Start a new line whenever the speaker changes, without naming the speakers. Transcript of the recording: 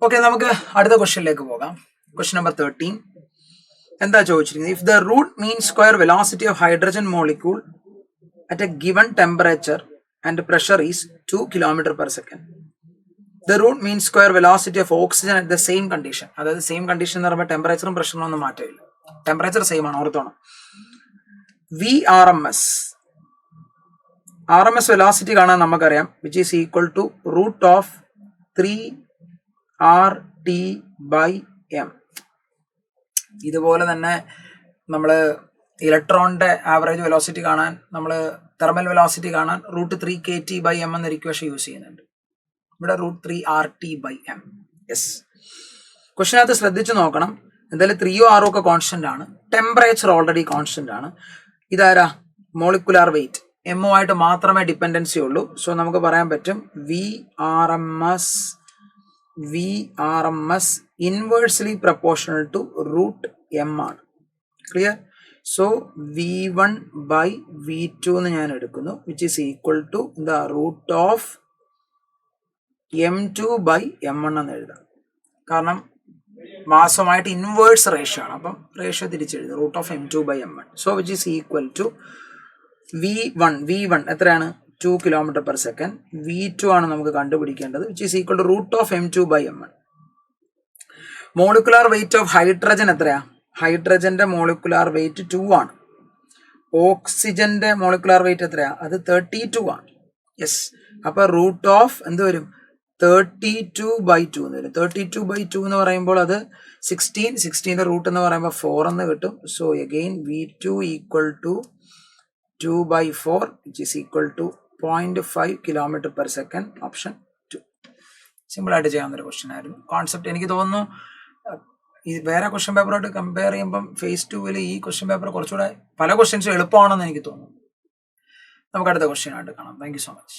Okay, നമുക്ക് അടുത്ത ക്വസ്റ്റ്യനിലേക്ക് പോകാം. ക്വസ്റ്റ്യൻ നമ്പർ 13 എന്താ ചോദിച്ചിരിക്കുന്നത്? If the root mean square velocity of hydrogen molecule at a given temperature and pressure is 2 km/s. The root mean square velocity of oxygen at the same condition. അതായത് same condition എന്ന് പറയുമ്പോൾ ടെമ്പറേച്ചറും പ്രഷറിനും ഒന്നും മാറ്റമില്ല, temperature same ആണ്, ഓർത്തോണം. V R M S velocity കാണാൻ നമുക്കറിയാം, which is equal to root of 3RT/m. ഇതുപോലെ തന്നെ നമ്മൾ ഇലക്ട്രോണിന്റെ ആവറേജ് വെലോസിറ്റി കാണാൻ, നമ്മൾ തെർമൽ വെലോസിറ്റി കാണാൻ റൂട്ട് 3kT/m എന്നൊരു ഇക്വേഷൻ യൂസ് ചെയ്യുന്നുണ്ട്. ഇവിടെ റൂട്ട് 3RT/m. യെസ്, ക്വസ്റ്റിനകത്ത് ശ്രദ്ധിച്ചു നോക്കണം. എന്തായാലും 3 6 ഒക്കെ കോൺസ്റ്റന്റ് ആണ്, ടെമ്പറേച്ചർ ഓൾറെഡി കോൺസ്റ്റന്റ് ആണ്. ഇതാരാ? മോളിക്കുലാർ വെയിറ്റ്, എം ആയിട്ട് മാത്രമേ ഡിപ്പെൻഡൻസി ഉള്ളൂ. സോ നമുക്ക് പറയാൻ പറ്റും V R M S inversely proportional to root M ആണ്. ക്ലിയർ? സോ V1/V2 എന്ന് ഞാൻ എടുക്കുന്നു, which is equal to the root of M2/M1 എന്ന് എഴുതാം. കാരണം മാസമായിട്ട് ഇൻവേഴ്സ് റേഷ്യോ ആണ്, അപ്പം റേഷ്യോ തിരിച്ചെഴുതും, root of M2/M1. So which is equal to V1 എത്രയാണ്? 2 km/s. V2 ആണ് നമുക്ക് കണ്ടുപിടിക്കേണ്ടത്, which is equal to root of M2/M1. Molecular weight of hydrogen എത്രയാ? ഹൈഡ്രജന്റെ മോളിക്കുലാർ വെയിറ്റ് 2 ആണ്. ഓക്സിജന്റെ മോളിക്കുലാർ വെയിറ്റ് എത്രയാ? അത് 32 ആണ്. യെസ്, അപ്പൊ റൂട്ട് ഓഫ് എന്ത് വരും? 32/2 എന്ന് വരും. 32/2 എന്ന് പറയുമ്പോൾ അത് 16 റൂട്ട് എന്ന് പറയുമ്പോൾ 4 എന്ന് കിട്ടും. So again V2 equal to 2/4, which is equal to 0.5 km/s. Option 2. Simple ആയിട്ട് ചെയ്യാവുന്ന ഒരു ക്വസ്റ്റ്യൻ ആയിരുന്നു. കോൺസെപ്റ്റ് എനിക്ക് തോന്നുന്നു ഈ വേറെ ക്വസ്റ്റ്യൻ പേപ്പറായിട്ട് കമ്പയർ ചെയ്യുമ്പം phase 2 ഈ ക്വസ്റ്റ്യൻ പേപ്പർ കുറച്ചുകൂടെ പല ക്വസ്റ്റ്യൻസും എളുപ്പമാണെന്ന് എനിക്ക് തോന്നുന്നു. നമുക്ക് അടുത്ത ക്വസ്റ്റ്യൻ ആയിട്ട് കാണാം. Thank you so much.